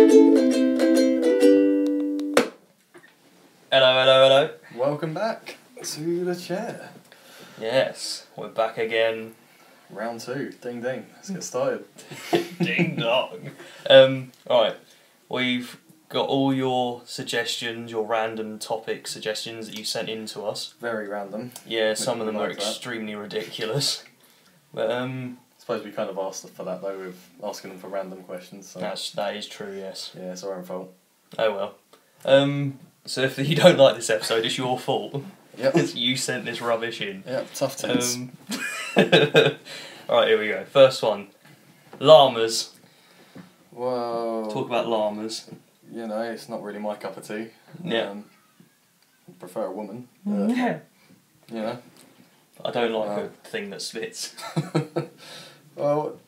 Hello, hello, hello. Welcome back to the chair. Yes, we're back again. Round 2. Ding ding. Let's get started. Ding dong. Alright, we've got all your suggestions, your random topic suggestions that you sent in to us. Very random. Yeah, some of them are like that. extremely ridiculous. But I suppose we kind of asked for that though, with asking them for random questions. So. that is true, yes. Yeah, it's our own fault. Oh well. So if you don't like this episode, it's your fault. Yep. Because you sent this rubbish in. Yep, tough tits. Alright, here we go. First one. Llamas. Well, Talk about llamas. you know, it's not really my cup of tea. Yeah. I prefer a woman. Yeah. You know. I don't like a thing that spits. Well,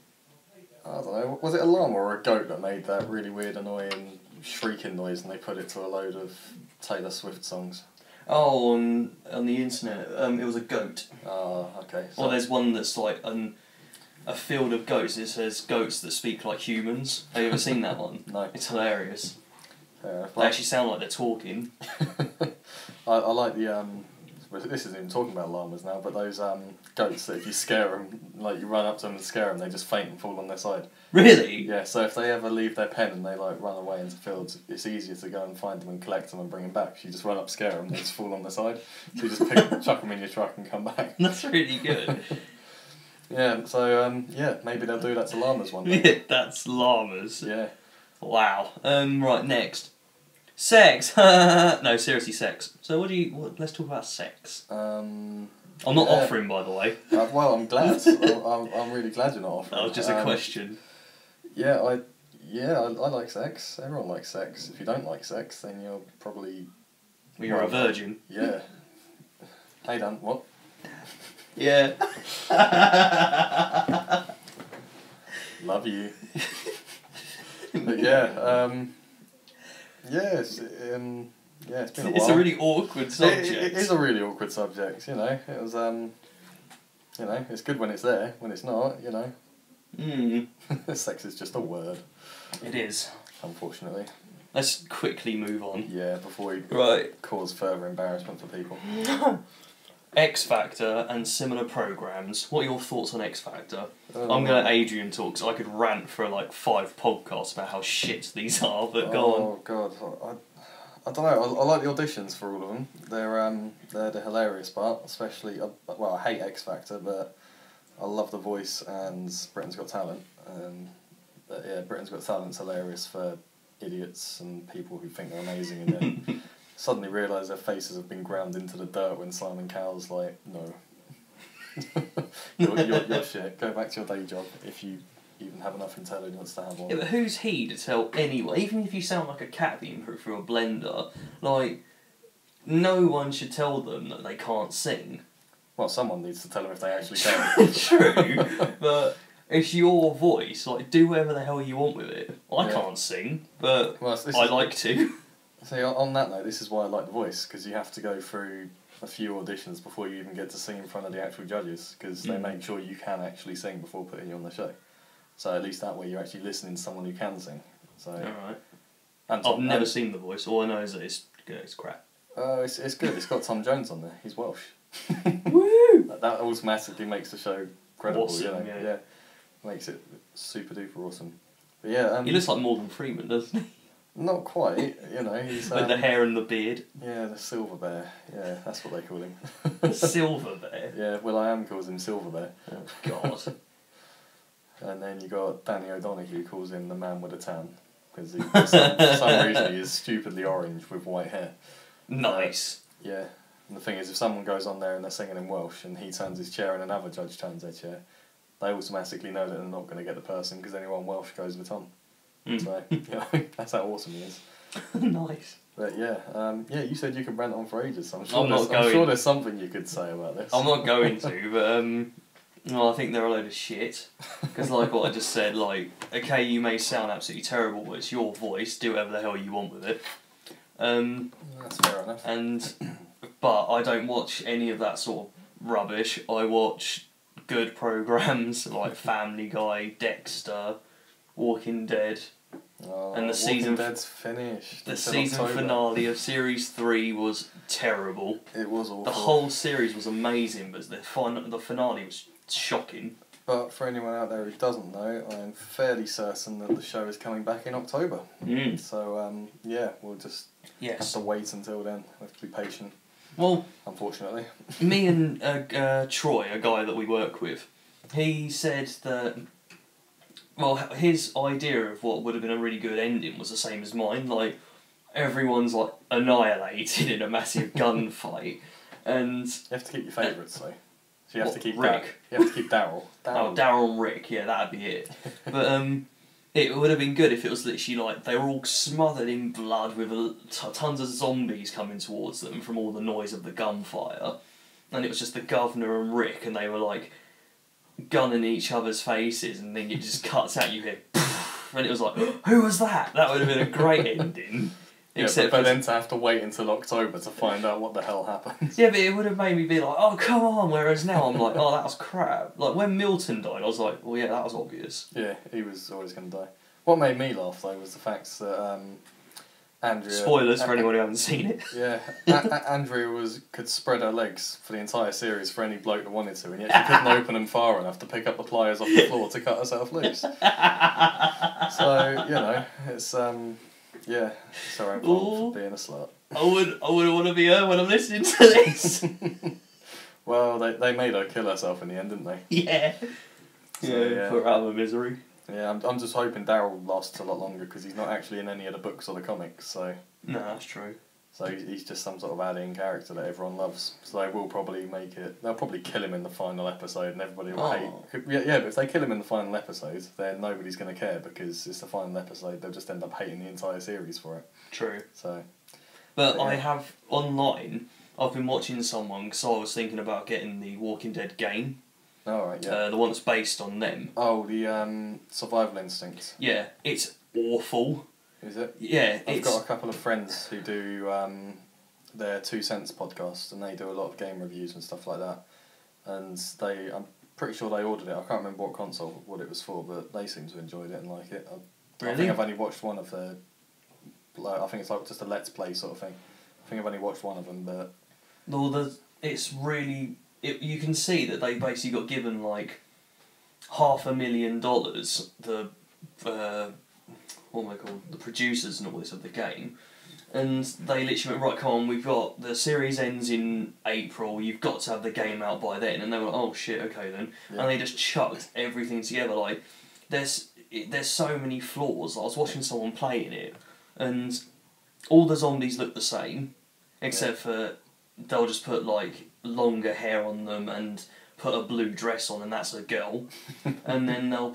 I don't know. Was it a llama or a goat that made that really weird, annoying shrieking noise, and they put it to a load of Taylor Swift songs? Oh, on the internet, it was a goat. Oh, okay. So Well, there's one that's like a field of goats. It says goats that speak like humans. Have you ever seen that one? No. It's hilarious. Fair They actually sound like they're talking. I like the this isn't even talking about llamas now, but those goats that if you scare them, like you run up to them and scare them, they just faint and fall on their side. Really? Yeah, so if they ever leave their pen and they like run away into fields, it's easier to go and find them and collect them and bring them back. You just run up, scare them, they just fall on their side. So you just chuck them in your truck and come back. That's really good. Yeah, so yeah, maybe they'll do that to llamas one day. That's llamas. Yeah. Wow. Right, next. Sex. No, seriously, sex. So let's talk about sex. I'm not offering, by the way. Well, I'm glad. I'm really glad you're not offering. That was just a question. Yeah, I like sex. Everyone likes sex. If you don't like sex, then you're probably... Well, you're a virgin. Yeah. Hey Dan, what? Yeah. Love you. But yeah, it's been a while. It's a really awkward subject. It is a really awkward subject, you know. It was, you know, it's good when it's there. When it's not, you know. Sex is just a word. It is. Unfortunately. Let's quickly move on. Yeah, before we cause further embarrassment for people. X Factor and similar programmes. What are your thoughts on X Factor? I'm going to let Adrian talk, because I could rant for like 5 podcasts about how shit these are, but go on. Oh god, I don't know, I like the auditions for all of them. They're the hilarious part, especially, well, I hate X Factor, but I love The Voice and Britain's Got Talent. But yeah, Britain's Got Talent's hilarious for idiots and people who think they're amazing and then suddenly realise their faces have been ground into the dirt when Simon Cowell's like, no. you're shit. Go back to your day job if you even have enough intelligence to have one. Yeah, but who's he to tell anyone? Even if you sound like a cat being put through a blender, like, no one should tell them that they can't sing. Well, someone needs to tell them if they actually can. True, but it's your voice. Like, do whatever the hell you want with it. I can't sing, but I like to. See, on that note, this is why I like The Voice, because you have to go through a few auditions before you even get to sing in front of the actual judges, because they make sure you can actually sing before putting you on the show. So at least that way you're actually listening to someone who can sing. So. Alright. I've never seen The Voice. All I know is that it's good. It's crap. It's good. It's got Tom Jones on there. He's Welsh. Woo! That automatically makes the show credible. Awesome, yeah. Makes it super duper awesome. But yeah, he looks like Morgan Freeman, doesn't he? Not quite, you know. He's with the hair and the beard. Yeah, the Silver Bear. Yeah, that's what they call him. Silver Bear? Yeah, Will.i.am calls him Silver Bear. Oh, God. And then you got Danny O'Donoghue calls him the man with a tan. Because for some reason he is stupidly orange with white hair. Nice. Yeah. And the thing is, if someone goes on there and they're singing in Welsh and he turns his chair and another judge turns their chair, they automatically know that they're not going to get the person because anyone Welsh goes with Tom. So, you know, that's how awesome he is. Nice. But yeah, you said you could rant on for ages, so I'm sure there's something you could say about this. I'm not going to, but well, I think they're a load of shit. Because like what I just said, like, okay, you may sound absolutely terrible, but it's your voice, do whatever the hell you want with it. That's fair enough. But I don't watch any of that sort of rubbish. I watch good programmes like Family Guy, Dexter, Walking Dead, Oh, And the Walking season Dead's finished. The It's in season October. finale of series 3 was terrible. It was awful. The whole series was amazing, but the finale was shocking. But for anyone out there who doesn't know, I'm fairly certain that the show is coming back in October. Mm. So yeah, we'll just have to wait until then. We have to be patient. Well, unfortunately. me and Troy, a guy that we work with, he said that, well, his idea of what would have been a really good ending was the same as mine. Like, everyone's like annihilated in a massive gunfight, and You have to keep your favourites though. So you have What, to keep Rick? You have to keep Daryl. oh, Daryl and Rick, yeah, that'd be it. But it would have been good if it was literally like they were all smothered in blood with tons of zombies coming towards them from all the noise of the gunfire, and it was just the governor and Rick, and they were like gunning each other's faces, and then it just cuts out, you hear and it was like, who was that? That would have been a great ending. Yeah, Except but then to have to wait until October to find out what the hell happens. yeah, but it would have made me be like, oh, come on, whereas now I'm like, oh, that was crap. Like, when Milton died, I was like, well, yeah, that was obvious. Yeah, he was always going to die. What made me laugh, though, was the fact that Andrea... Spoilers for anyone who hasn't seen it. Yeah, Andrea could spread her legs for the entire series for any bloke that wanted to, and yet she couldn't open them far enough to pick up the pliers off the floor to cut herself loose. So, you know, it's... yeah, it's her own fault for being a slut. I wouldn't want to be her when I'm listening to this. Well, they made her kill herself in the end, didn't they? Yeah. So, yeah. Put her out of her misery. Yeah, I'm just hoping Daryl lasts a lot longer because he's not actually in any of the books or the comics, so... No, that's true. So he's just some sort of add-in character that everyone loves. So they will probably make it... They'll probably kill him in the final episode and everybody will hate... Yeah, but if they kill him in the final episode, then nobody's going to care because it's the final episode. They'll just end up hating the entire series for it. True. So... But yeah. I have, online, I've been watching someone, because I was thinking about getting the Walking Dead game. Oh, right, yeah. The one that's based on them. Oh, the Survival Instinct. Yeah, it's awful. Is it? Yeah, I've got a couple of friends who do their 2 Cents podcast, and they do a lot of game reviews and stuff like that. And I'm pretty sure they ordered it. I can't remember what console, what it was for, but they seem to enjoy it and like it. I think I've only watched one of their... I think it's like just a Let's Play sort of thing. I think I've only watched one of them, but... No, it's really... you can see that they basically got given like $500,000, the what am I called, the producers and all this of the game, and they literally went, right, come on, we've got, the series ends in April, you've got to have the game out by then, and they were like, oh shit, okay then, and they just chucked everything together. Like, there's so many flaws. I was watching someone playing it, and all the zombies look the same, except for they'll just put like longer hair on them and put a blue dress on, and that's a girl. And then they'll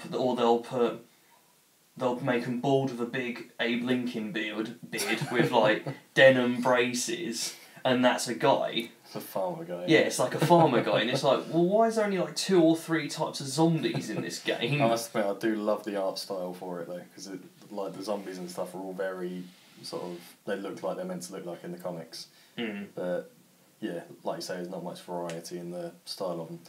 make them bald with a big Abe Lincoln beard with like denim braces, and that's a guy. It's a farmer guy. Yeah, it's like a farmer guy, and it's like, well, why is there only like 2 or 3 types of zombies in this game? I must admit, I do love the art style for it though, because like the zombies and stuff are all very sort of, they look like they're meant to look like in the comics. But yeah, like you say, there's not much variety in the style of them.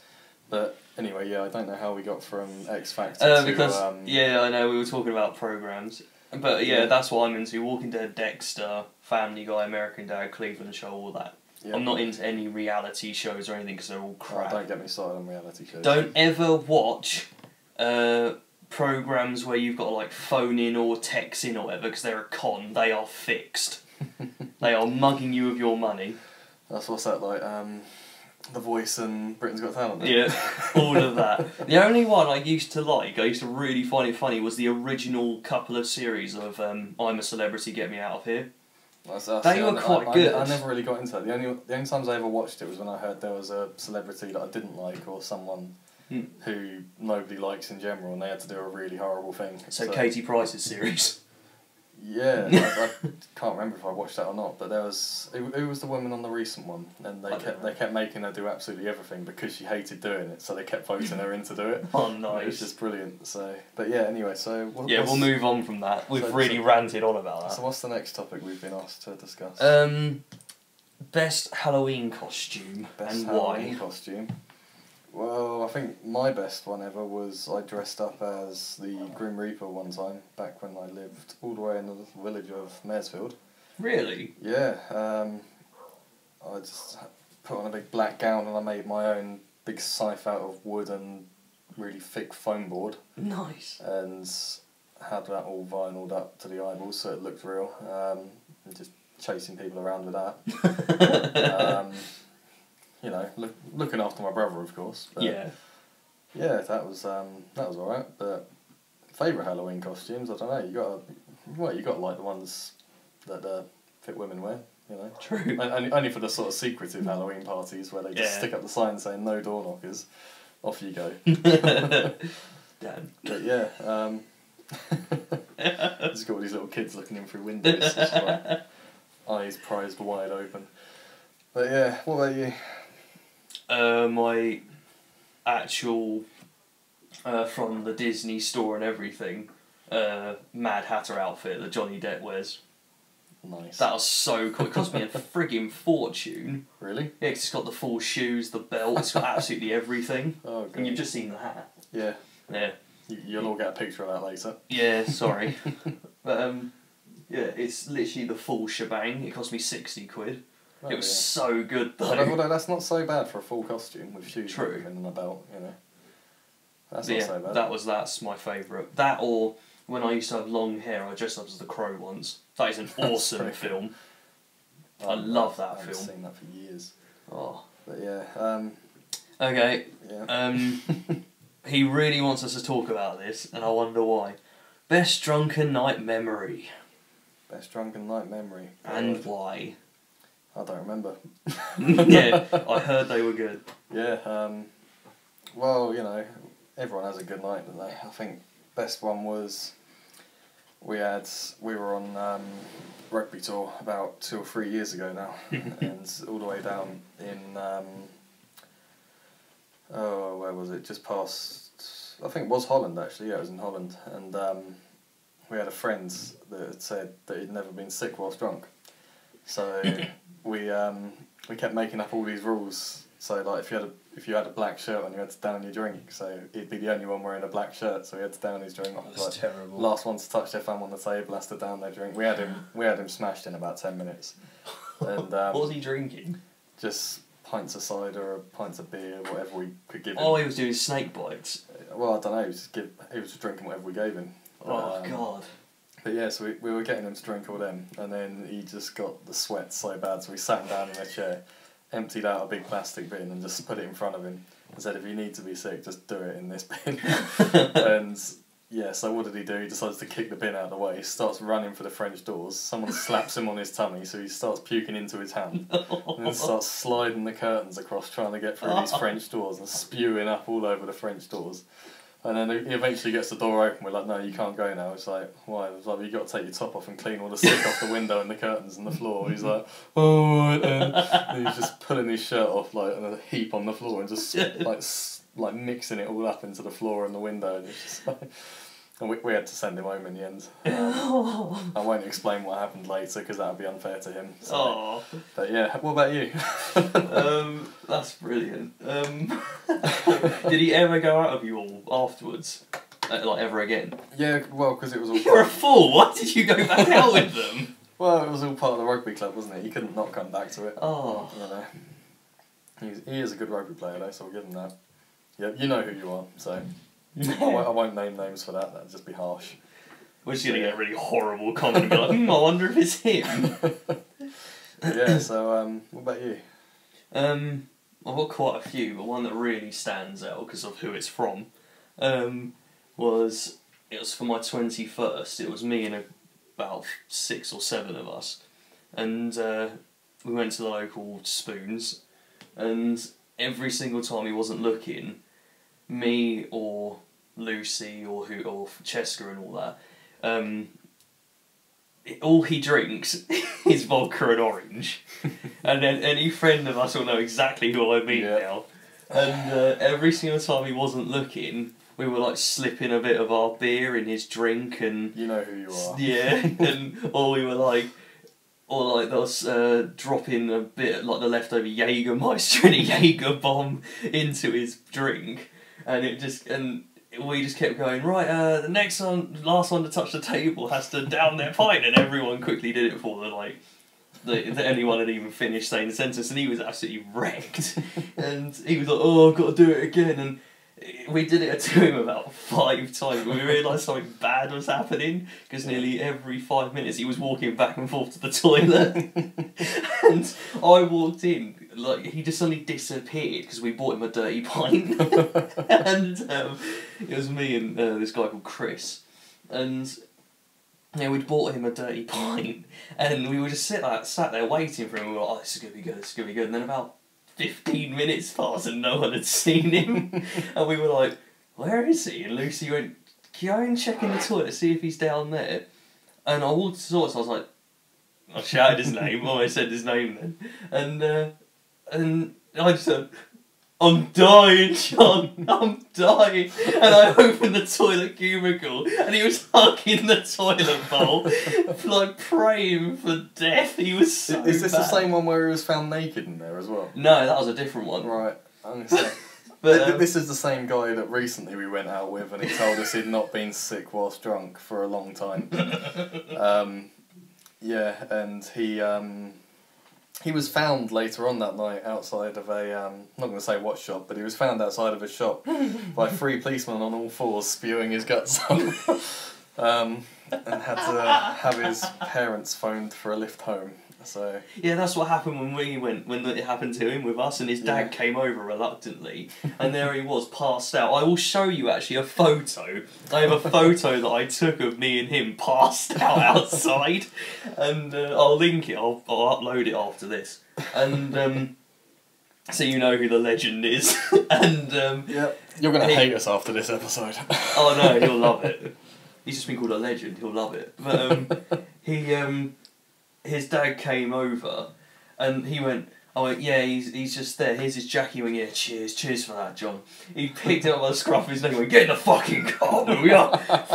But anyway, yeah, I don't know how we got from X Factor to... Because, yeah, I know, we were talking about programmes. But yeah, that's what I'm into. Walking Dead, Dexter, Family Guy, American Dad, Cleveland Show, all that. Yeah. I'm not into any reality shows or anything because they're all crap. Oh, don't get me started on reality shows. Don't ever watch programmes where you've got to like phone in or text in or whatever, because they're a con. They are fixed. They are mugging you of your money. That's what's that like, The Voice and Britain's Got Talent? Yeah, all of that. The only one I used to really find it funny, was the original couple of series of I'm a Celebrity, Get Me Out of Here. They were quite good. I never really got into that. The only times I ever watched it was when I heard there was a celebrity that I didn't like, or someone who nobody likes in general, and they had to do a really horrible thing. So Katie Price's series. Yeah, I can't remember if I watched that or not, but there was... Who was the woman on the recent one? And they kept making her do absolutely everything because she hated doing it, so they kept voting her in to do it. Oh, nice. It was just brilliant, so... But yeah, anyway, so... We'll move on from that. We've really ranted on about that. So what's the next topic we've been asked to discuss? Best Halloween costume, Best and Halloween why? costume? Well, I think my best one ever was I dressed up as the Grim Reaper one time, back when I lived all the way in the village of Maresfield. Really? Yeah, I just put on a big black gown and I made my own big scythe out of wood and really thick foam board. Nice. And had that all vinyled up to the eyeballs so it looked real. And just chasing people around with that. You know, looking after my brother, of course. But Yeah. yeah, that was alright. But favourite Halloween costumes, I don't know. You got to like the ones that fit women wear. You know. True. And only for the sort of secretive Halloween parties where they just stick up the sign saying no door knockers. Off you go. Damn. But yeah, just got all these little kids looking in through windows, just like eyes prized wide open. But yeah, what about you? My actual, from the Disney store and everything, Mad Hatter outfit that Johnny Depp wears. Nice. That was so cool. It cost me a frigging fortune. Really? Yeah, 'cause it's got the full shoes, the belt, it's got absolutely everything. Oh, God. And you've just seen the hat. Yeah. Yeah. You'll all get a picture of that later. Yeah, sorry. But, yeah, it's literally the full shebang. It cost me 60 quid. Oh, it was yeah. so good, though. Although that's not so bad for a full costume with shoes True. and everything and a belt, you know. That's But not yeah, so bad. that's my favourite. That, or when I used to have long hair, I dressed up as the Crow once. That is an awesome pretty film. I love that I film. haven't seen that for years. Oh. But yeah, Okay. yeah. He really wants us to talk about this, and I wonder why. Best drunken night memory. Best drunken night memory. And why? I don't remember. Yeah, I heard they were good. Yeah, well, you know, everyone has a good night, don't they? I think best one was we were on rugby tour about 2 or 3 years ago now, and all the way down in where was it? Just past, I think it was Holland actually. Yeah, it was in Holland, and we had a friend that had said that he'd never been sick whilst drunk, so we kept making up all these rules. So like if you had a black shirt on, you had to down your drink. So he'd be the only one wearing a black shirt, so he had to down his drink. That's like, terrible. Last one to touch their thumb on the table has to down their drink. We had him smashed in about 10 minutes. And what was he drinking? Just pints of cider or pints of beer, whatever we could give him. Oh, he was doing snake bites. Well, I don't know. He was just drinking whatever we gave him. Oh God. But yeah, so we were getting him to drink all them, and then he just got the sweat so bad, so we sat him down in a chair, emptied out a big plastic bin and just put it in front of him and said, if you need to be sick, just do it in this bin. And yeah, so what did he do? He decides to kick the bin out of the way. He starts running for the French doors. Someone slaps him on his tummy, so he starts puking into his hand. And then starts sliding the curtains across, trying to get through these French doors and spewing up all over the French doors. And then he eventually gets the door open. We're like, no, you can't go now. It's like, why? It's like, you got to take your top off and clean all the sick off the window and the curtains and the floor. He's like, oh, right then. And he's just pulling his shirt off like in a heap on the floor and just like mixing it all up into the floor and the window. And it's just like, and we had to send him home in the end. I won't explain what happened later because that would be unfair to him. So. Oh. But yeah, what about you? That's brilliant. Did he ever go out of you all afterwards? Like ever again? Yeah, well, because it was all... You're a fool! Why did you go back out with them? Well, it was all part of the rugby club, wasn't it? He couldn't not come back to it. Oh. You know. He is a good rugby player though, so we'll give him that. Yeah, you know who you are, so... I won't name names for that, that'd just be harsh. We're just going to get a really horrible comment and be like, I wonder if it's him. Yeah, so what about you? I've got quite a few, but one that really stands out because of who it's from was for my 21st. It was me and about 6 or 7 of us, and we went to the local Spoons, and every single time he wasn't looking, me or Lucy or Cheska and all that, all he drinks is vodka and orange. And then any friend of us will know exactly who I mean now. And every single time he wasn't looking, we were like slipping a bit of our beer in his drink, and you know who you are. yeah, and or we were like, or like they'll drop in a bit like the leftover Jägermeister and a Jaeger bomb into his drink, and we just kept going, right, the last one to touch the table has to down their pint, and everyone quickly did it before anyone had even finished saying the sentence, and he was absolutely wrecked. And he was like, oh, I've got to do it again, and we did it to him about 5 times. We realised something bad was happening, because nearly every 5 minutes he was walking back and forth to the toilet. And I walked in, like, he just suddenly disappeared because we bought him a dirty pint. And it was me and this guy called Chris, and yeah, we'd bought him a dirty pint, and we would just sat there waiting for him. We were like, oh, this is gonna be good, this is gonna be good. And then about 15 minutes passed and no one had seen him. And we were like, where is he? And Lucy went, can you go and check in the toilet, see if he's down there? And I walked to the toilet, so I was like, I shouted his name, or I said his name then. And I just said, I'm dying, John, I'm dying. And I opened the toilet cubicle, and he was hugging the toilet bowl, like praying for death. He was so Is this bad. the same one where he was found naked in there as well? No, that was a different one. Right, I'm gonna say. But this is the same guy that recently we went out with, and he told us he'd not been sick whilst drunk for a long time. Yeah, and he was found later on that night outside of a, I'm not going to say what shop, but he was found outside of a shop by 3 policemen on all 4s spewing his guts out, and had to have his parents phoned for a lift home. So yeah, that's what happened when we went, when it happened to him with us, and his dad came over reluctantly, and there he was, passed out. I will show you actually a photo. I have a photo that I took of me and him passed out outside, and I'll link it, I'll upload it after this, and so you know who the legend is. And yeah, you're going to hate us after this episode. Oh no, he'll love it. He's just been called a legend, he'll love it. But his dad came over, and I went, yeah, he's just there, here's his Jackie. He went, yeah, cheers for that, John. He picked him up by the scruff of his neck and went, get in the fucking car, and we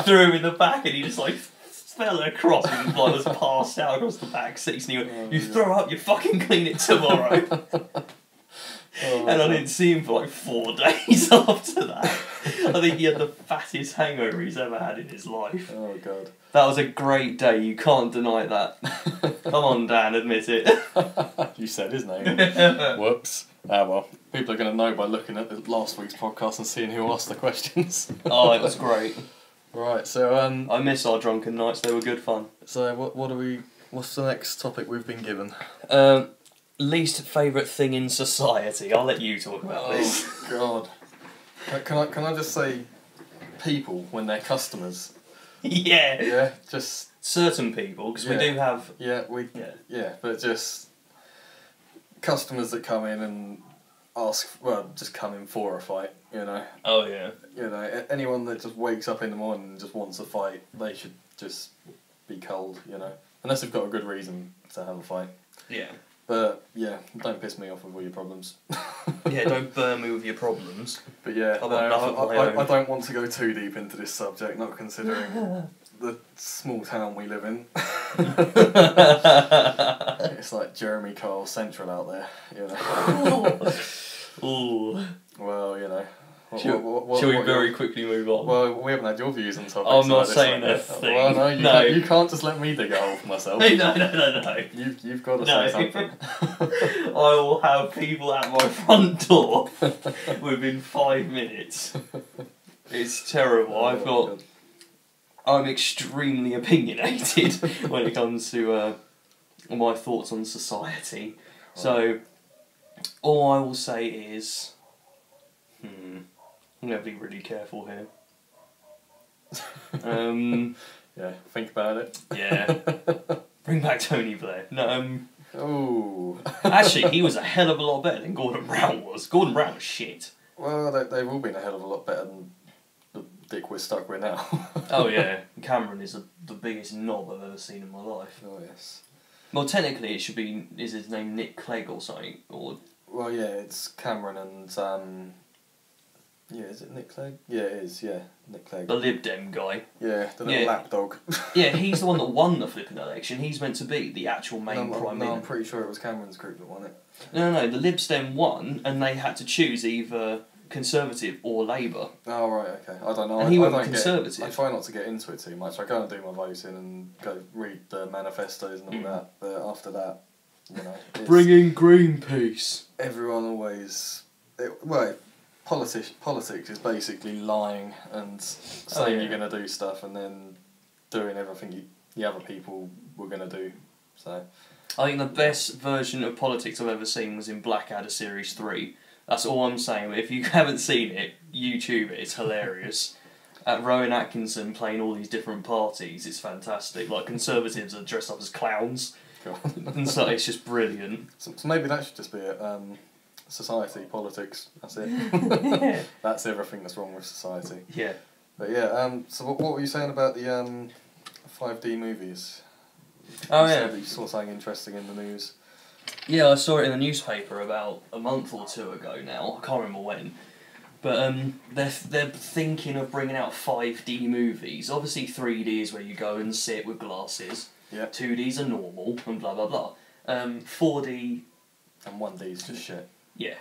threw him in the back, and he just like fell across and like was passed out across the back seats, and he went, you throw up, you fucking clean it tomorrow. And I didn't see him for like 4 days after that. I think he had the fattest hangover he's ever had in his life. Oh god. That was a great day, you can't deny that. Come on, Dan, admit it. You said his name. Whoops. Ah well, people are going to know by looking at last week's podcast and seeing who asked the questions. Oh, it was great. Right, so I miss our drunken nights, they were good fun. So what's the next topic we've been given? Least favourite thing in society. I'll let you talk about this. Oh god. Can I just say people when they're customers? Yeah. Yeah, just certain people, because we do have. Yeah, but just customers that come in and just come in for a fight, you know. Oh yeah. You know, anyone that just wakes up in the morning and just wants a fight, they should just be cold, you know. Unless they've got a good reason to have a fight. Yeah. But yeah, don't piss me off with all your problems. Yeah, don't burn me with your problems. But yeah, I don't want to go too deep into this subject, not considering the small town we live in. It's like Jeremy Kyle Central out there, you know. Ooh. Well, you know. Shall we very quickly move on? Well, we haven't had your views on topics. I'm not like saying a this, thing. Well, no, you can't just let me dig a hole for myself. No. You've got to say something. I will have people at my front door within 5 minutes. It's terrible. I'm extremely opinionated when it comes to my thoughts on society. So, all I will say is, I'm going to be really careful here. Yeah, think about it. Yeah. Bring back Tony Blair. No, Oh. Actually, he was a hell of a lot better than Gordon Brown was. Gordon Brown was shit. Well, they've all been a hell of a lot better than the dick we're stuck with now. Oh yeah, Cameron is the biggest knob I've ever seen in my life. Oh yes. Well, technically it should be, is his name Nick Clegg or something? Or well, yeah, it's Cameron and Yeah, is it Nick Clegg? Yeah, it is. Yeah, Nick Clegg. The Lib Dem guy. Yeah, the little lapdog. Yeah, he's the one that won the flipping election. He's meant to be the actual main prime minister. No, I'm pretty sure it was Cameron's group that won it. No, the Lib Dem won, and they had to choose either Conservative or Labour. Oh, right, okay. I don't know. And he went Conservative. I try not to get into it too much. I go and do my voting and go read the manifestos and all that, but after that, you know... Bring in Greenpeace. Everyone always... Politics is basically lying and saying you're going to do stuff and then doing everything the other people were going to do. So, I think the best version of politics I've ever seen was in Blackadder Series 3. That's all I'm saying. If you haven't seen it, YouTube it. It's hilarious. Rowan Atkinson playing all these different parties. It's fantastic. Like, Conservatives are dressed up as clowns. And so it's just brilliant. So maybe that should just be it. Society, politics, that's it. Yeah. That's everything that's wrong with society. Yeah. But yeah, so what were you saying about the 5D movies? Oh, you yeah. said that you saw something interesting in the news. Yeah, I saw it in the newspaper about a month or two ago now. I can't remember when. But they're thinking of bringing out 5D movies. Obviously 3D is where you go and sit with glasses. Yeah. 2Ds are normal and blah blah blah. 4D... And 1D's just shit. Yeah.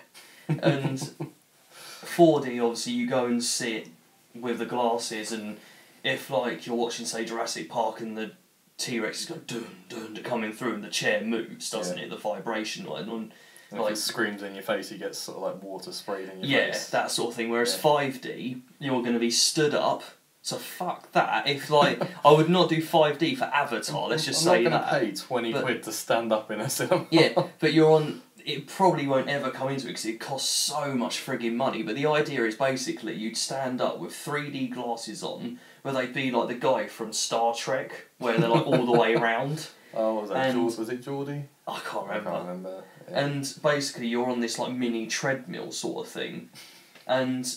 And 4D, obviously, you go and sit with the glasses, and if, like, you're watching, say, Jurassic Park and the T-Rex is going dun dun coming through and the chair moves, doesn't it? The vibration, like... And if it screams in your face, you get sort of like water sprayed in your face. Yeah, that sort of thing. Whereas 5D, you're going to be stood up, so fuck that. If, like, I would not do 5D for Avatar, let's just say that. I'm not going to pay 20 quid to stand up in a cinema. Yeah, but you're on... It probably won't ever come into it because it costs so much frigging money. But the idea is basically you'd stand up with 3D glasses on, where they'd be like the guy from Star Trek, where they're like all the way around. Oh, was it Geordie? I can't remember. I can't remember. Yeah. And basically you're on this like mini treadmill sort of thing, and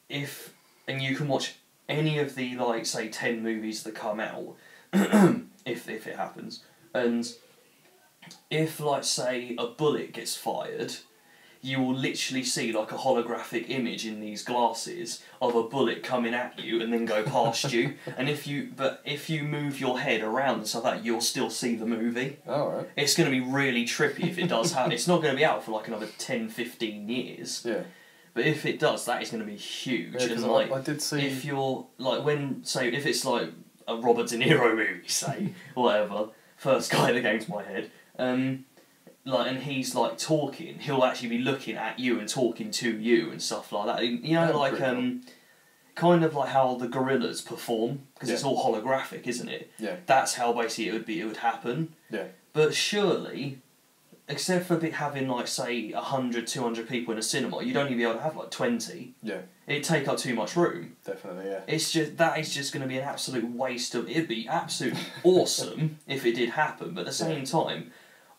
you can watch any of the like say 10 movies that come out, if it happens, and. If, like, say, a bullet gets fired, you will literally see, like, a holographic image in these glasses of a bullet coming at you and then go past you. And if you move your head around and stuff like that, you'll still see the movie. Oh, right. It's going to be really trippy if it does happen. It's not going to be out for, like, another 10, 15 years. Yeah. But if it does, that is going to be huge. Yeah, and, like, I did see... If you're, like, if it's, like, a Robert De Niro movie, say, or whatever, first guy that came to my head... and he's like talking, he'll actually be looking at you and talking to you and stuff like that. You know, like kind of like how the gorillas perform, because it's all holographic, isn't it? Yeah. That's how basically it would happen. Yeah. But surely, except for having like say 100, 200 people in a cinema, you'd only be able to have like 20. Yeah. It'd take up too much room. Definitely, yeah. That is just going to be an absolute waste of... It'd be absolutely awesome if it did happen, but at the same time,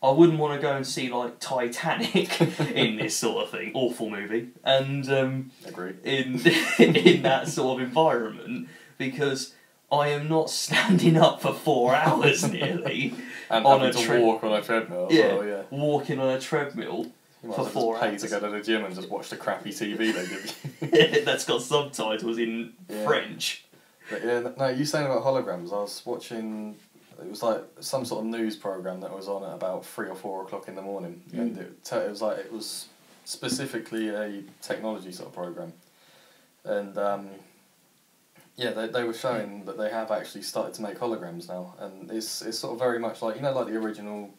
I wouldn't want to go and see, like, Titanic in this sort of thing. Awful movie. And, Agreed. in that sort of environment, because I am not standing up for 4 hours nearly and on having to walk on a treadmill as well, yeah. Walking on a treadmill for 4 hours. Pay to go to the gym and just watch the crappy TV they give you. That's got subtitles in French. But yeah, no, you saying about holograms, I was watching... It was like some sort of news programme that was on at about 3 or 4 o'clock in the morning. And it was specifically a technology sort of programme. And they were showing that they have actually started to make holograms now. And it's sort of very much like, you know, like the original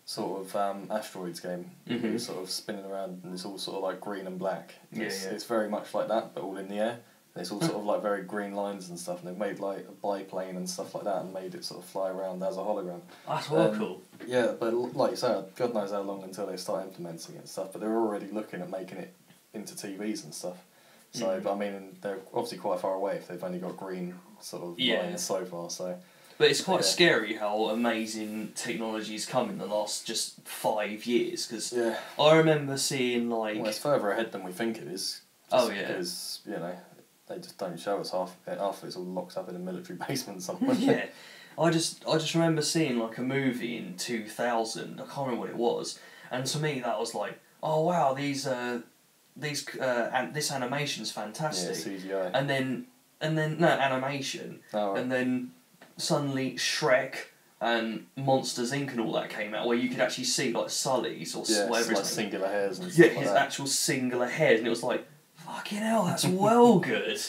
sort of Asteroids game. Mm-hmm. It's sort of spinning around and it's all sort of like green and black. It's very much like that, but all in the air. It's all sort of like very green lines and stuff, and they've made like a biplane and stuff like that and made it sort of fly around as a hologram. That's well cool. Yeah, but like you say, God knows how long until they start implementing it and stuff, but they're already looking at making it into TVs and stuff. So, but I mean, they're obviously quite far away if they've only got green sort of lines so far, so... But it's quite scary how amazing technology's come in the last just 5 years, because I remember seeing like... Well, it's further ahead than we think it is. Because, you know... They just don't show us half of it's all locked up in a military basement somewhere. Yeah. I just remember seeing like a movie in 2000, I can't remember what it was, and to me that was like, oh wow, these this animation's fantastic. Yeah, CGI. And then no animation, Oh, right. and then suddenly Shrek and Monsters Inc. and all that came out, where you could actually see like Sully's or Yeah, whatever like his name. singular hairs and Yeah, stuff like his that. actual singular hairs, and it was like, fucking hell, that's well good.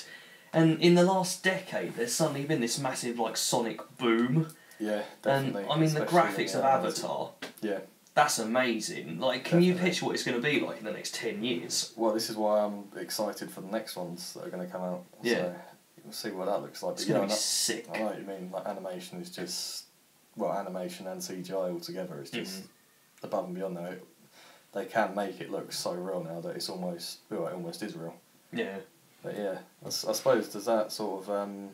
And in the last decade, there's suddenly been this massive like sonic boom. Yeah, definitely. And I mean, the especially graphics in of Avatar. Yeah. That's amazing. Like, can you Definitely. picture what it's going to be like in the next 10 years? Well, this is why I'm excited for the next ones that are going to come out. Yeah. So we'll see what that looks like. It's But going to yeah, be sick. I know what you mean. Like animation is just, well, animation and CGI altogether is just above and beyond that. They can make it look so real now that it's almost, well, it almost is real. Yeah. But yeah, I suppose does that sort of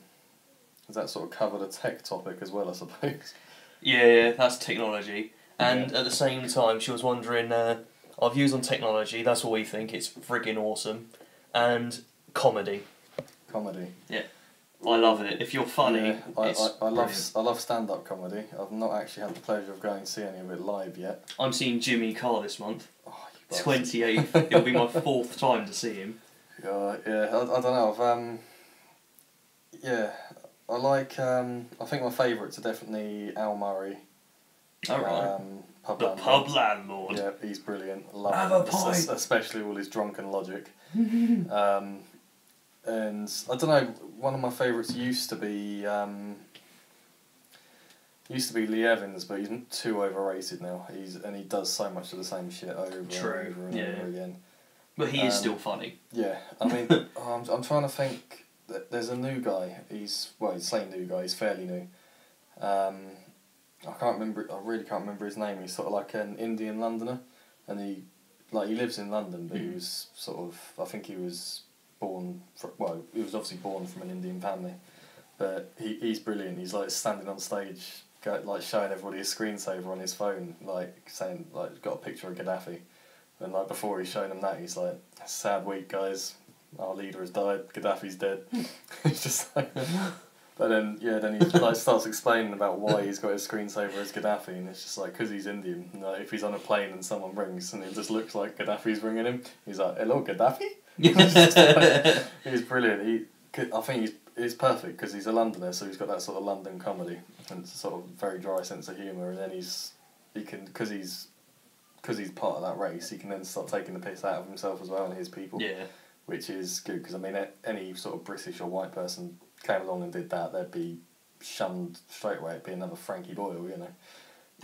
cover the tech topic as well? I suppose. Yeah, that's technology. And at the same time, she was wondering, our views on technology, that's what we think, it's friggin' awesome. And comedy. Comedy. Yeah. I love it. If you're funny, Yeah, I brilliant. love stand-up comedy. I've not actually had the pleasure of going to see any of it live yet. I'm seeing Jimmy Carr this month. Oh, you bastard. 28th. It'll be my 4th time to see him. Yeah, I don't know. I like. I think my favourites are definitely Al Murray. Alright. Pub The landlord. pub landlord. Yeah, he's brilliant. I love Have him, a pint. especially all his drunken logic. And I don't know. One of my favourites used to be Lee Evans, but he's too overrated now. He does so much of the same shit over and over and over again. But he is still funny. Yeah, I mean, I'm trying to think. There's a new guy. He's saying new guy. He's fairly new. I can't remember. I really can't remember his name. He's sort of like an Indian Londoner, and he lives in London, but he was sort of. I think he was born. He was obviously born from an Indian family, but he's brilliant. He's like standing on stage, like showing everybody a screensaver on his phone, like saying like got a picture of Gaddafi. And like before he's showing them that, he's like, "Sad week, guys. Our leader has died. Gaddafi's dead." It's just like, but then he like starts explaining about why he's got his screensaver as Gaddafi, and it's just like because he's Indian. Like, if he's on a plane and someone rings and it just looks like Gaddafi's ringing him, he's like, "Hello, Gaddafi." He's brilliant. I think he's perfect because he's a Londoner, so he's got that sort of London comedy and it's a sort of very dry sense of humour, and then because he's part of that race, he can then start taking the piss out of himself as well and his people. Yeah. Which is good, because I mean, any sort of British or white person came along and did that, they'd be shunned straight away. It'd be another Frankie Boyle, you know.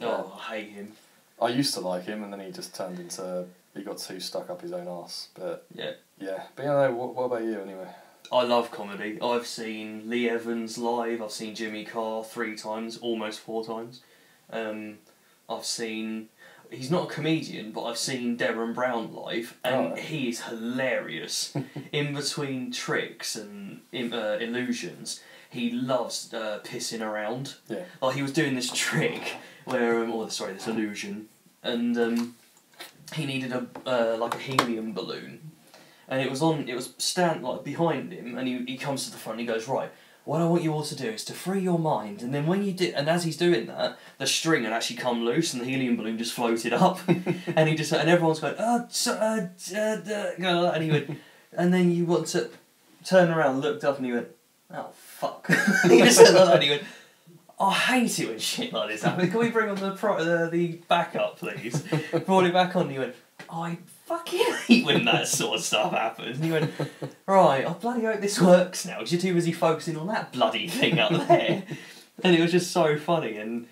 Oh, I hate him. I used to like him, and then he just turned into, he got too stuck up his own arse. But yeah. But you know, what about you anyway? I love comedy. I've seen Lee Evans live. I've seen Jimmy Carr 3 times, almost 4 times. I've seen. He's not a comedian, but I've seen Derren Brown live, and he is hilarious. In between tricks and illusions, he loves pissing around. Yeah. Like he was doing this trick where, this illusion, and he needed a helium balloon, and it was behind him, and he comes to the front, and he goes, "Right, what I want you all to do is to free your mind," and then when you do, and as he's doing that, the string had actually come loose and the helium balloon just floated up, and everyone's going, and he went, and then you want to turn around, looked up, and he went, "Oh fuck," he just said that, and he went, "I hate it when shit like this happens. Can we bring on the backup, please?" Brought it back on, and he went, "I fucking hate when that sort of stuff happens." And he went, "Right, I bloody hope this works now, because you're too busy focusing on that bloody thing up there." And it was just so funny, and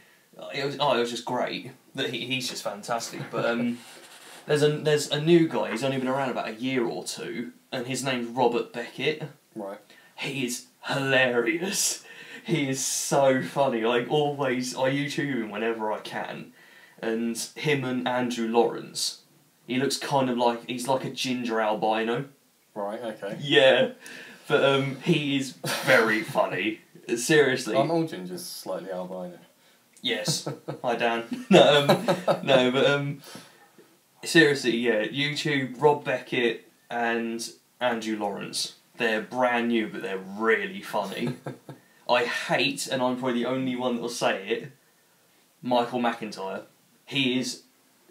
it was just great. That he's just fantastic. But there's a new guy. He's only been around about a year or two, and his name's Robert Beckett. Right. He is hilarious. He is so funny. Like always, I YouTube him whenever I can, and him and Andrew Lawrence. He looks kind of like he's like a ginger albino. Right. Okay. Yeah, but he is very funny. Seriously. Aren't all gingers slightly albino? Yes. Hi Dan. No, but seriously, yeah. YouTube Rob Beckett and Andrew Lawrence. They're brand new, but they're really funny. I hate, and I'm probably the only one that'll say it, Michael McIntyre. He is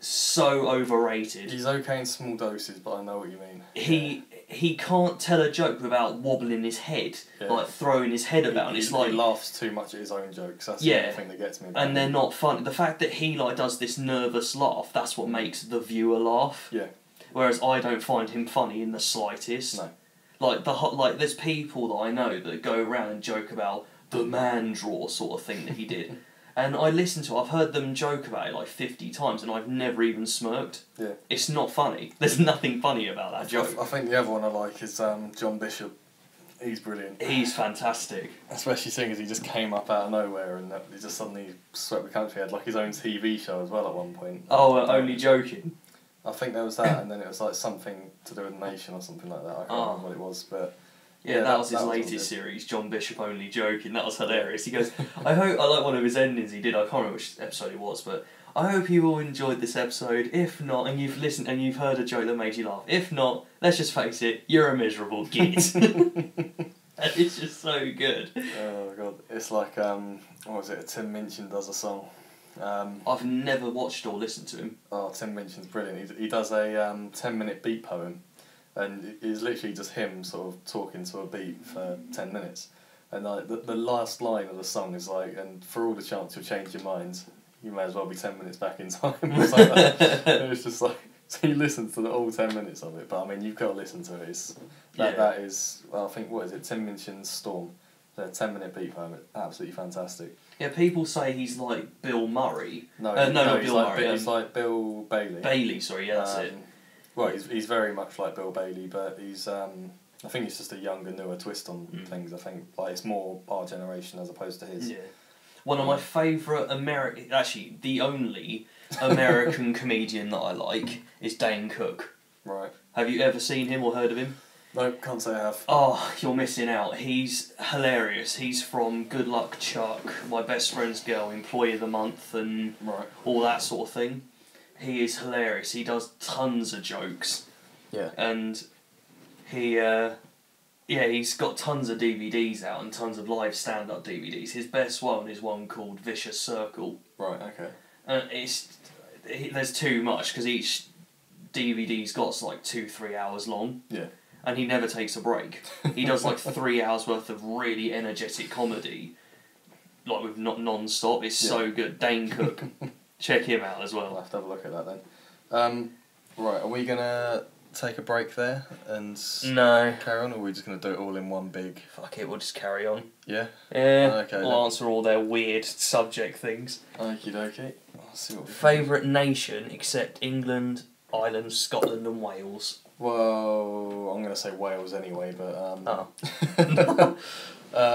so overrated. He's okay in small doses, but I know what you mean. He can't tell a joke without wobbling his head, like throwing his head about. And it's like he laughs too much at his own jokes. That's the only thing that gets me. And they're not funny. The fact that he like does this nervous laugh, that's what makes the viewer laugh. Yeah. Whereas I don't find him funny in the slightest. No. Like there's people that I know that go around and joke about the man draw sort of thing that he did. And I've heard them joke about it like 50 times and I've never even smirked. Yeah. It's not funny. There's nothing funny about that joke. I think the other one I like is John Bishop. He's brilliant. He's fantastic. Especially seeing as he just came up out of nowhere and he just suddenly swept the country. He had like his own TV show as well at one point. Oh, Only Joking? I think there was that, and then it was like something to do with the Nation or something like that. I can't remember what it was, but... Yeah, that was his latest series, John Bishop Only Joking. That was hilarious. He goes, I like one of his endings he did, I can't remember which episode it was, but I hope you all enjoyed this episode. If not, and you've listened and you've heard a joke that made you laugh. If not, let's just face it, you're a miserable git. And it's just so good. Oh god, it's like, what was it, Tim Minchin does a song. I've never watched or listened to him. Oh, Tim Minchin's brilliant. He does a 10-minute beat poem. And it's literally just him sort of talking to a beat for 10 minutes. And like the last line of the song is like, and for all the chance you'll change your mind, you may as well be 10 minutes back in time. It's like that. And it's just like, so you listen to the all 10 minutes of it, but I mean, you've got to listen to it. That is, well, I think, what is it, Tim Minchin's Storm. The 10-minute beat poem, absolutely fantastic. Yeah, people say he's like Bill Murray. No, not Bill Murray. He's like Bill Bailey. Bailey, sorry, yeah, that's it. Well, he's very much like Bill Bailey, but he's I think he's just a younger, newer twist on things. I think like it's more our generation as opposed to his. Yeah, one of my favourite actually the only American comedian that I like is Dane Cook. Right. Have you ever seen him or heard of him? No, can't say I have. Oh, you're missing out. He's hilarious. He's from Good Luck Chuck, My Best Friend's Girl, Employee of the Month, and all that sort of thing. He is hilarious. He does tons of jokes. Yeah. And he's got tons of DVDs out and tons of live stand-up DVDs. His best one is one called Vicious Circle. Right, okay. And there's too much because each DVD's got like 2-3 hours long. Yeah. And he never takes a break. He does like 3 hours worth of really energetic comedy, like with non-stop. It's so good. Dane Cook. Check him out as well. I'll have to have a look at that then. Right, are we going to take a break there and carry on, or are we just going to do it all in one big... Fuck it, we'll just carry on. Yeah? Yeah, okay, we'll answer all their weird subject things. Okie dokie. I'll see what we Favourite nation except England, Ireland, Scotland and Wales? Well, I'm going to say Wales anyway, but...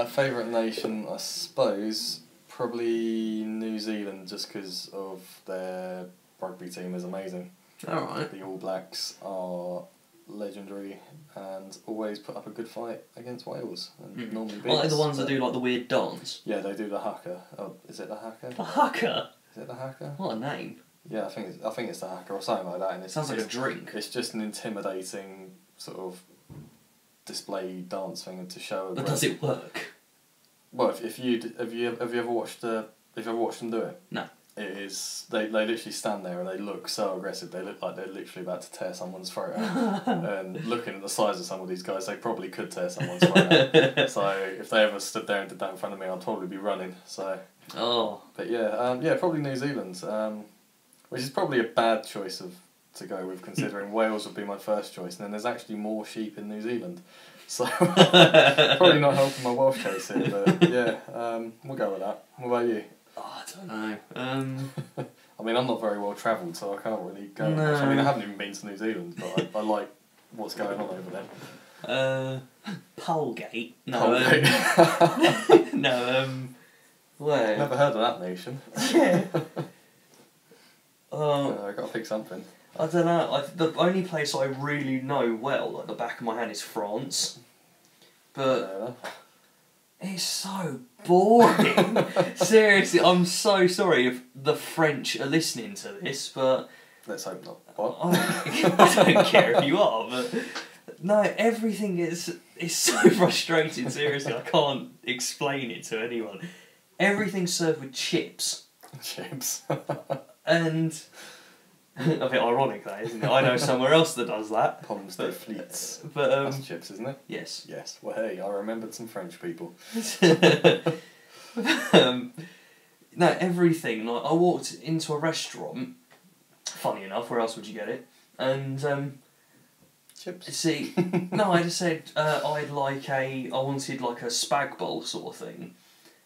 favourite nation, I suppose... Probably New Zealand, just because of their rugby team is amazing. Alright. The All Blacks are legendary and always put up a good fight against Wales. And normally beat Are they the ones that do like the weird dance? Yeah, they do the haka. Oh, is it the haka? The haka? Is it the haka? What a name. Yeah, I think it's the haka or something like that. And Sounds like a drink. It's just an intimidating sort of display dance thing to show. But does it work? Well, have you ever watched them do it? No. It is they literally stand there and they look so aggressive. They look like they're literally about to tear someone's throat out. And looking at the size of some of these guys, they probably could tear someone's throat out. So if they ever stood there and did that in front of me, I'd probably be running. So. Oh. But yeah, probably New Zealand, which is probably a bad choice to go with, considering Wales would be my first choice, and then there's actually more sheep in New Zealand. So, probably not helping my Welsh case here, but yeah, we'll go with that. What about you? Oh, I don't know. I mean, I'm not very well travelled, so I can't really go No. much. I mean, I haven't even been to New Zealand, but I like what's going on over there. Polegate? No, Polegate. no, where? Never heard of that nation. Yeah. I got to pick something. I don't know. The only place I really know well, like the back of my hand, is France. But it's so boring. Seriously, I'm so sorry if the French are listening to this, but let's hope not. What? I don't care if you are, but no, everything is so frustrating. Seriously, I can't explain it to anyone. Everything's served with chips. Chips. And A bit ironic, that, isn't it? I know somewhere else that does that. Pommes de frites. But That's chips, isn't it? yes. Yes. Well, hey, I remembered some French people. No, everything. Like, I walked into a restaurant. Funny enough, where else would you get it? And Chips. see, no, I just said I wanted like a spag bowl sort of thing,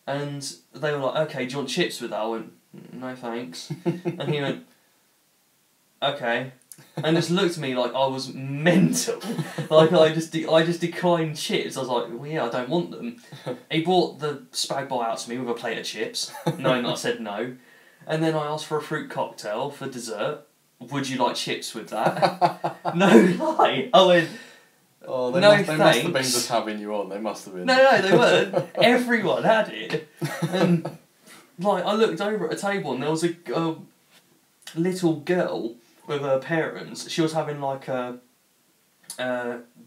and they were like, "Okay, do you want chips with that?" I went, "No, thanks," and he went, "Okay." And just looked at me like I was mental. Like I just declined chips. I was like, well, yeah, I don't want them. He brought the spag bowl out to me with a plate of chips, knowing that I said no. And then I asked for a fruit cocktail for dessert. Would you like chips with that? No lie. I went, Oh, no, they must have been thanks. just having you on. They must have been. No, they weren't. Everyone had it. And like I looked over at a table and there was a little girl with her parents. She was having like a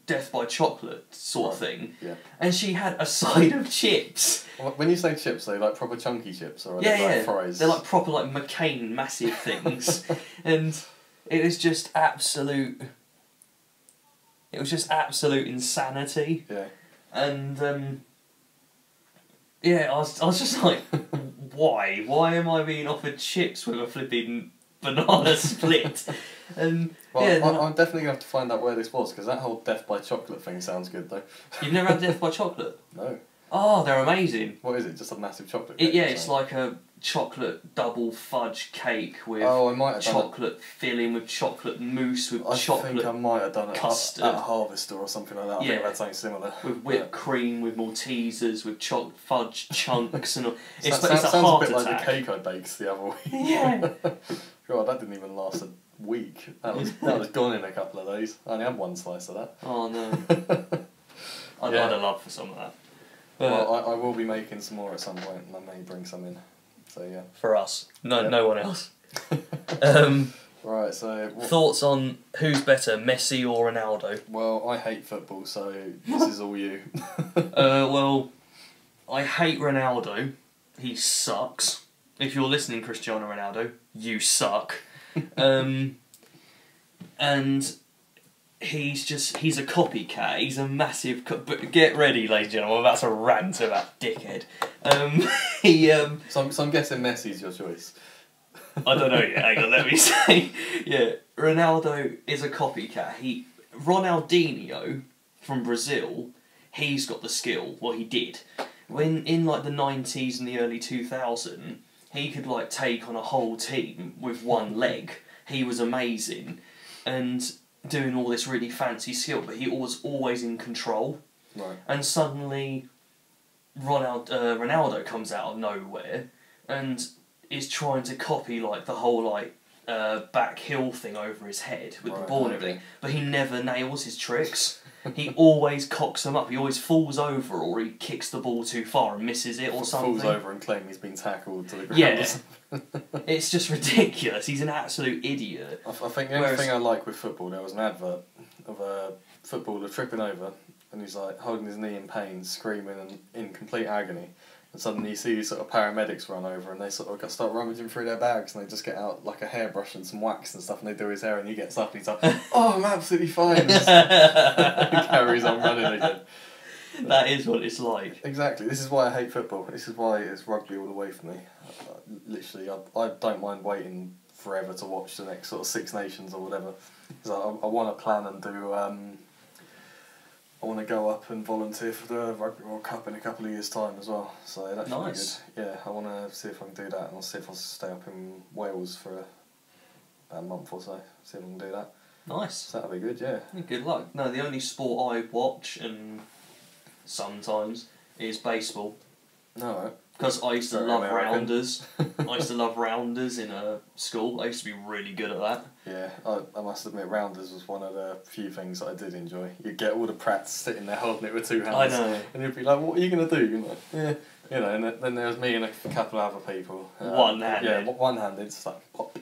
death by chocolate sort of thing. Yeah. And she had a side of chips. When you say chips, are they like proper chunky chips or are Yeah, they like fries? They're like proper like McCain massive things. And it was just absolute insanity. Yeah. And yeah, I was just like, why? Why am I being offered chips with a flipping banana split? And Well, yeah, I'm definitely gonna have to find out where this was because that whole death by chocolate thing sounds good though. you've never had Death by Chocolate? No. Oh, they're amazing. What is it? Just a massive chocolate cake? Yeah, or it's something? like a chocolate double fudge cake with Oh, I might have done it. chocolate filling, with chocolate mousse, with I chocolate think I might have done it custard. at a Harvester or something like that. I think Yeah. I've had something similar. with whipped cream, with Maltesers, with fudge chunks and all. It's That a sounds heart a bit attack. like the cake I baked the other week. Yeah. God, that didn't even last a week. That was gone in a couple of days. I only had one slice of that. Oh no. I'd Yeah. love for some of that. Well, I will be making some more at some point, and I may bring some in. So yeah. For us, no, Yeah. no one else. Right. So. Thoughts on who's better, Messi or Ronaldo? Well, I hate football, so this is all you. Well, I hate Ronaldo. He sucks. If you're listening, Cristiano Ronaldo, you suck. And he's a copycat. He's a massive. But get ready, ladies and gentlemen. I'm about to rant about dickhead. So I'm guessing Messi's your choice. I don't know yet. Hang on, let me say. Yeah, Ronaldo is a copycat. Ronaldinho from Brazil. He's got the skill. Well, he did. When in like the 90s and the early 2000s, he could like take on a whole team with one leg. He was amazing, and doing all this really fancy skill, but he was always in control. Right. And suddenly, Ronaldo comes out of nowhere and is trying to copy like the whole like back heel thing over his head with the ball and everything, but he never nails his tricks. He always cocks them up. He always falls over, or he kicks the ball too far and misses it, or something. Falls over and claims he's been tackled to the ground. Yeah. It's just ridiculous. He's an absolute idiot. I think the only thing I like with football, there was an advert of a footballer tripping over, and he's like holding his knee in pain, screaming and in complete agony. And suddenly you see these sort of paramedics run over, and they sort of start rummaging through their bags, and they just get out like a hairbrush and some wax and stuff, and they do his hair, and he gets up and he's like, "Oh, I'm absolutely fine." He carries on running again. That is what it's like. Exactly. This is why I hate football. This is why it's rugby all the way for me. Literally, I don't mind waiting forever to watch the next sort of Six Nations or whatever. Because I want to plan and do. I want to go up and volunteer for the Rugby World Cup in a couple of years' time as well. So that should Nice. be good. Yeah, I want to see if I can do that, and I'll see if I'll stay up in Wales for about a month or so. See if I can do that. Nice. So that'll be good. Yeah. Good luck. No, the only sport I watch and sometimes is baseball. No. Right. Because I used to Very love American. rounders. I used to love rounders in school. I used to be really good at that. Yeah, I must admit, rounders was one of the few things that I did enjoy. You'd get all the prats sitting there holding it with two hands. I know. And you'd be like, what are you going to do? You're like, yeah. You know, and then there was me and a couple of other people. One-handed. Yeah, one-handed, just like pop.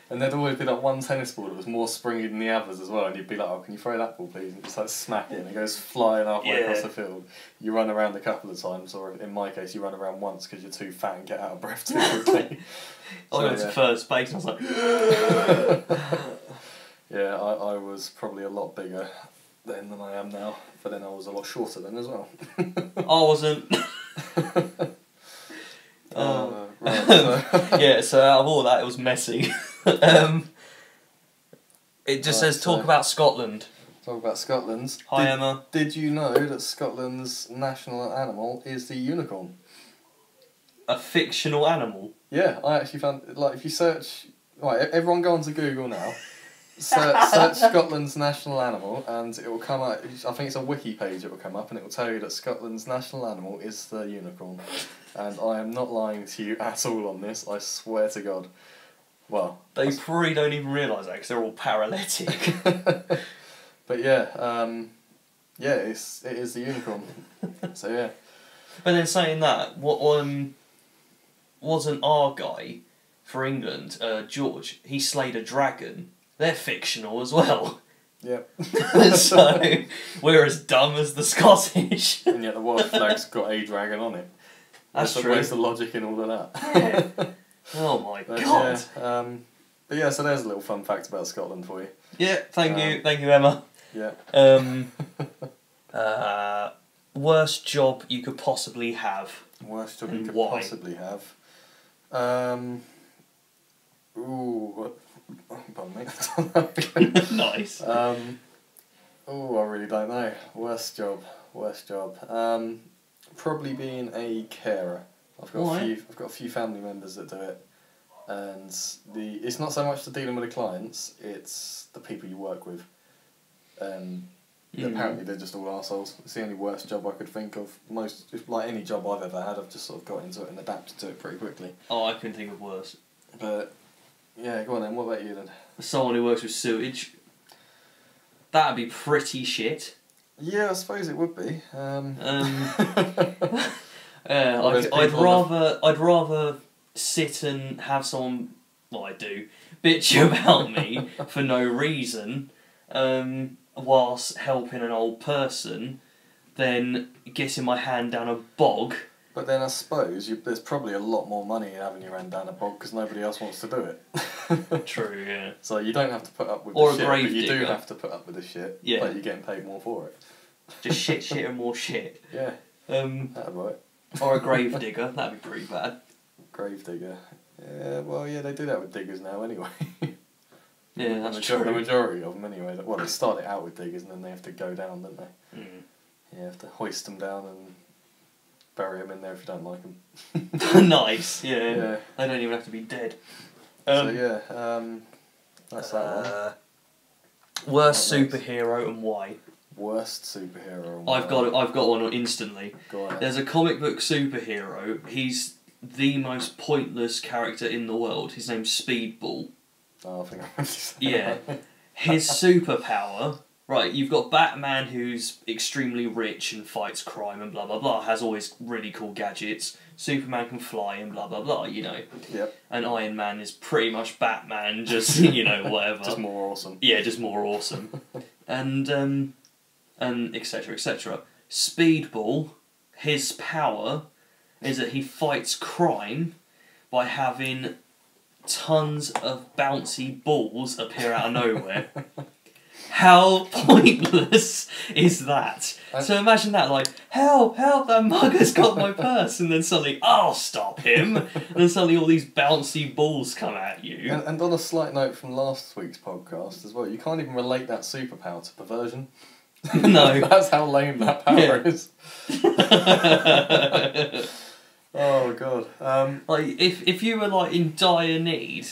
And there'd always be like one tennis ball that was more springy than the others as well, and you'd be like, oh, can you throw that ball please? And just like smack it, and it goes flying halfway across the field. You run around a couple of times, or in my case, you run around once because you're too fat and get out of breath too quickly. I went to first base and I was like... Yeah, I was probably a lot bigger then than I am now, but then I was a lot shorter then as well. I wasn't. Right, so. Yeah, so out of all that, it was messy. It just says, talk about Scotland. Talk about Scotland's. Hi, Emma. Did you know that Scotland's national animal is the unicorn? A fictional animal? Yeah, I actually found, like, if you search... Right, everyone go onto Google now. Search Scotland's national animal and it will come up. I think it's a wiki page. It will come up and it will tell you that Scotland's national animal is the unicorn. And I am not lying to you at all on this. I swear to God. Well, they probably don't even realise that because they're all paralytic. But yeah, it is the unicorn. So yeah. But then saying that, what wasn't our guy for England, George? He slayed a dragon. They're fictional as well. Yep. So we're as dumb as the Scottish. And yet the white flag's got a dragon on it. That's true. Where's the logic in all of that? Yeah. Oh my God. Yeah, but yeah, so there's a little fun fact about Scotland for you. Yeah, thank you, Emma. Yeah. Worst job you could possibly have. Worst job you could why? possibly have. Pardon me. Nice. I really don't know. Worst job. Probably being a carer. I've got a few family members that do it, and it's not so much the dealing with the clients; it's the people you work with. Apparently they're just all arseholes. It's the only worst job I could think of. Like any job I've ever had, I've just sort of got into it and adapted to it pretty quickly. Oh, I couldn't think of worse. But yeah, go on then. What about you then? Someone who works with sewage. That'd be pretty shit. Yeah, I suppose it would be. I'd rather sit and have someone, well, I do, bitch about me for no reason, whilst helping an old person, than getting my hand down a bog. But then I suppose there's probably a lot more money in having your hand down a bog because nobody else wants to do it. True, yeah. So you don't have to put up with or the shit, grave but you digger. do have to put up with the shit, yeah. But you're getting paid more for it. Just shit and more shit. Yeah. That'd work. Or a grave digger, that'd be pretty bad. Grave digger. Yeah, well, yeah, they do that with diggers now anyway. Yeah, that's true. The majority of them anyway. Well, they start it out with diggers and then they have to go down, don't they? Mm. You have to hoist them down and bury them in there if you don't like them. Nice, yeah. They don't even have to be dead. So yeah, that's that one. Worst superhero and why? Worst superhero and why? I've got one instantly. Go on. There's a comic book superhero. He's the most pointless character in the world. His name's Speedball. Oh, I think I heard you say Yeah. that. His superpower... Right, you've got Batman who's extremely rich and fights crime and blah blah blah, has always really cool gadgets. Superman can fly and blah blah blah, you know. Yep. And Iron Man is pretty much Batman, just, you know, whatever. Just more awesome. Yeah, just more awesome. and etc, etc. Speedball, his power is that he fights crime by having tons of bouncy balls appear out of nowhere. How pointless is that? So imagine that, like, help, that mugger's got my purse, and then suddenly, I'll stop him, and then suddenly all these bouncy balls come at you. And on a slight note from last week's podcast as well, you can't even relate that superpower to perversion. No. That's how lame that power is. Oh, God. Like, if you were, like, in dire need...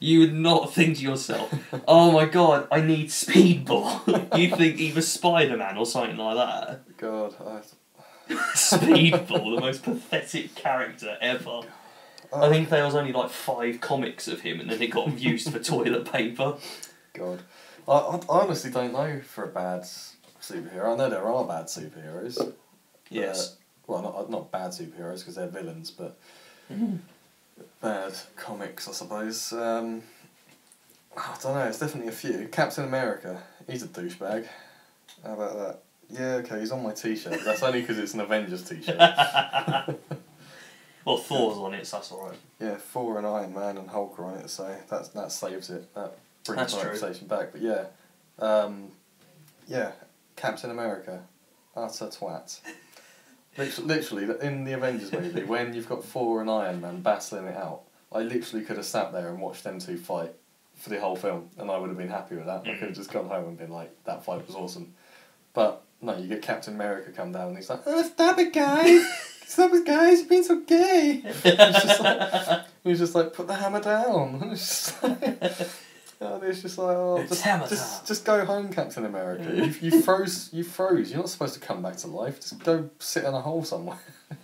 You would not think to yourself, oh my God, I need Speedball. You'd think either Spider-Man or something like that. God, Speedball, the most pathetic character ever. I think there was only like 5 comics of him and then it got used for toilet paper. God. I honestly don't know for a bad superhero. I know there are bad superheroes. Yes. Well, not bad superheroes because they're villains, but... Bad comics, I suppose. I don't know, it's definitely a few. Captain America, he's a douchebag. How about that? Yeah, okay, he's on my t-shirt, but that's only because it's an Avengers t-shirt. Well, Thor's on it, so that's alright. Yeah, Thor and Iron Man and Hulk are on it, so that saves it. That brings That's the true. conversation back. But yeah, Captain America, utter twat. Literally, in the Avengers movie, when you've got Thor and Iron Man battling it out, I literally could have sat there and watched them two fight for the whole film, and I would have been happy with that. I could have just gone home and been like, that fight was awesome. But no, you get Captain America come down and he's like, oh, stop it, guys! Stop it, guys! You're being so gay! He's just like, put the hammer down. And it's just like, oh, just go home, Captain America. You froze. You're not supposed to come back to life. Just go sit in a hole somewhere.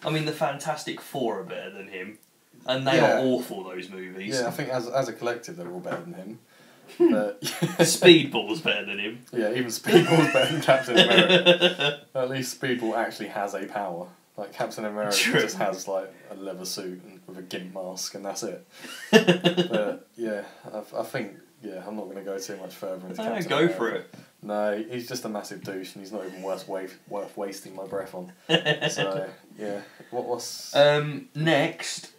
I mean, the Fantastic Four are better than him, and they are awful. Those movies. Yeah, I think as a collective, they're all better than him. But Speedball's better than him. Yeah, even Speedball's better than Captain America. At least Speedball actually has a power. Like Captain America just has like a leather suit and with a gimp mask, and that's it. But yeah, I think I'm not going to go too much further into Captain America. Go for it. No, he's just a massive douche, and he's not even worth wasting my breath on. So yeah, what's next?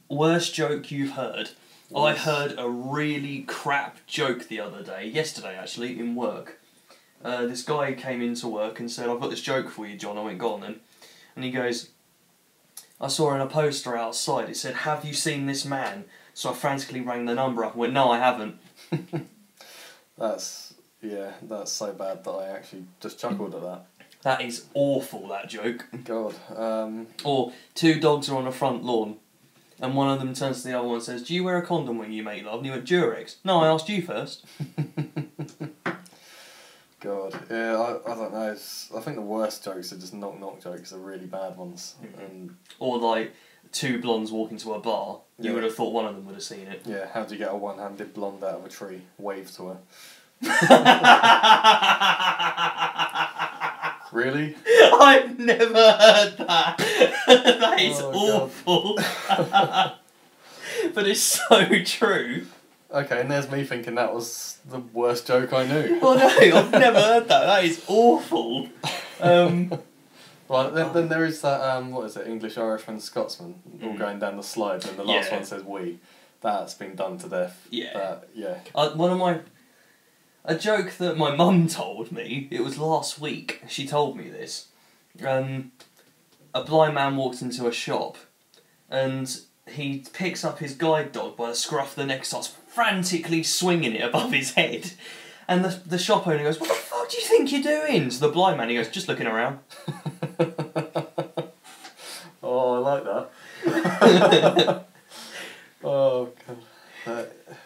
Worst joke you've heard. I heard a really crap joke the other day, yesterday actually, in work. This guy came into work and said, I've got this joke for you, John. I went, go on then. And he goes, I saw in a poster outside, it said, have you seen this man? So I frantically rang the number up and went, no, I haven't. That's so bad that I actually just chuckled at that. That is awful, that joke. God. Or two dogs are on a front lawn. And one of them turns to the other one and says, do you wear a condom when you make love? And he went, Durex. No, I asked you first. God, yeah, I don't know. I think the worst jokes are just knock jokes. Are really bad ones. Or like two blondes walking to a bar. You would have thought one of them would have seen it. Yeah, how do you get a one-handed blonde out of a tree? Wave to her. Really? I've never heard that. That is awful. But it's so true. Okay, and there's me thinking that was the worst joke I knew. Oh no, I've never heard that. That is awful. Right, then there is that, what is it, English, Irishman, Scotsman, all going down the slide, and the last one says we. That's been done to death. Yeah. Yeah. A joke that my mum told me, it was last week, she told me this. A blind man walks into a shop and he picks up his guide dog by the scruff of the neck, starts frantically swinging it above his head. And the shop owner goes, what the fuck do you think you're doing? To the blind man, he goes, just looking around. Oh, I like that. Oh, God.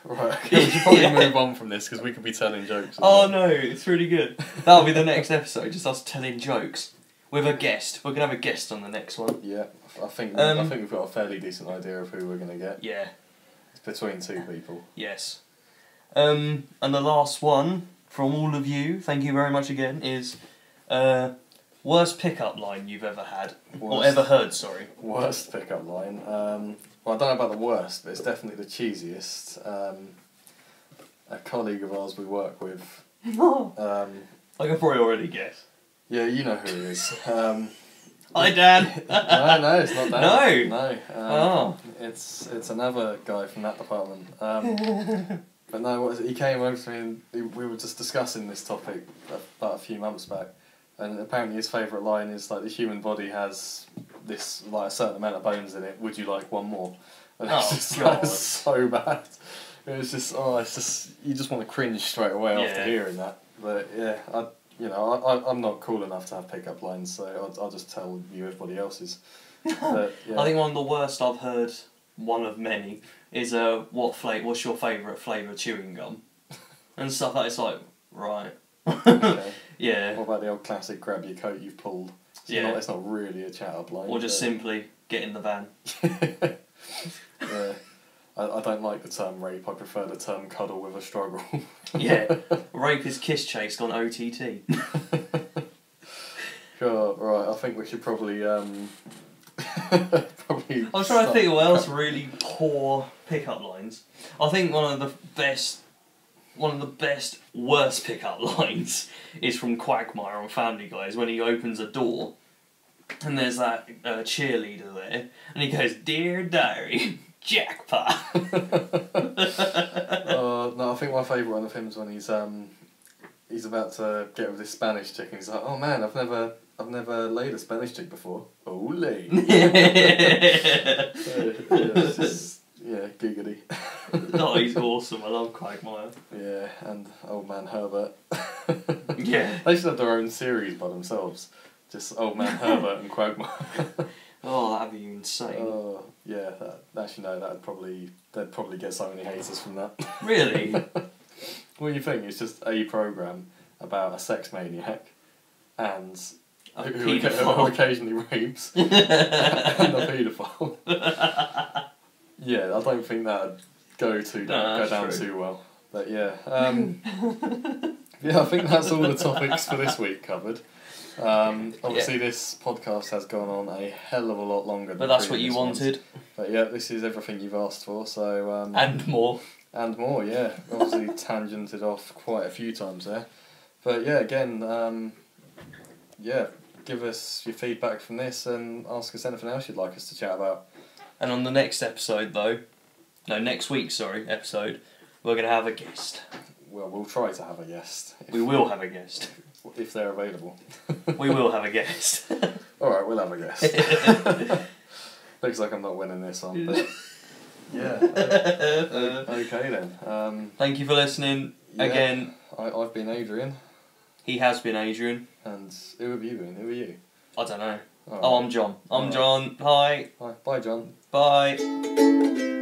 Right, okay, we should probably move on from this because we could be telling jokes. Oh no, it's really good. That'll be the next episode, just us telling jokes. With a guest. We're going to have a guest on the next one. Yeah, I think we've got a fairly decent idea of who we're going to get. Yeah. It's between two people. Yes. And the last one, from all of you, thank you very much again, is worst pickup line you've ever had. Or ever heard, sorry. Worst pickup line? Well, I don't know about the worst, but it's definitely the cheesiest. A colleague of ours we work with. I can probably already guess. Yeah, you know who he is. Hi, Dan. No, it's not Dan. No. It's another guy from that department. But no, what is it? He came over to me and we were just discussing this topic about a few months back. And apparently his favourite line is like, the human body has this like a certain amount of bones in it. Would you like one more? And it's God. It's so bad. It's just you just want to cringe straight away after hearing that. But yeah, I'm not cool enough to have pickup lines, so I'll just tell you everybody else's. But, yeah. I think one of the worst I've heard, one of many, is what's your favourite flavour of chewing gum? And stuff like that. It's like, right. Okay. Yeah. What about the old classic grab your coat you've pulled? It's not really a chat up line. Or just simply get in the van. Yeah. I don't like the term rape, I prefer the term cuddle with a struggle. Yeah. Rape is kiss chase gone OTT. Sure, right, I think we should probably I'm trying to think what else really poor pickup lines. I think one of the best worst pickup lines is from Quagmire on Family Guy, is when he opens a door and there's that cheerleader there, and he goes, "Dear diary, jackpot." No, I think my favourite one of him is when he's about to get with this Spanish chick, and he's like, "Oh man, I've never laid a Spanish chick before." Ole. It's just, giggity. Oh, he's awesome. I love Quagmire. Yeah, and Old Man Herbert. Yeah. They should have their own series by themselves. Just Old Man Herbert and Quagmire. Oh, that'd be insane. Oh, yeah. Actually, no, they'd probably get so many haters from that. Really? What do you think? It's just a programme about a sex maniac and who occasionally rapes and a paedophile. Yeah, I don't think that'd go down too well. But yeah, I think that's all the topics for this week covered. Obviously, this podcast has gone on a hell of a lot longer. But that's what you wanted. But yeah, this is everything you've asked for. So and more. And more, yeah. Obviously, tangented off quite a few times there. But yeah, again, give us your feedback from this and ask us anything else you'd like us to chat about. And on the next episode, episode, we're going to have a guest. Well, we'll try to have a guest. We will have a guest. If they're available. We will have a guest. Alright, we'll have a guest. Looks like I'm not winning this one, but... Yeah. Okay then. Thank you for listening. Yeah, again. I've been Adrian. He has been Adrian. And who have you been? Who are you? I don't know. Right. Oh, I'm John. I'm John. Hi. Hi. Bye, John. Bye.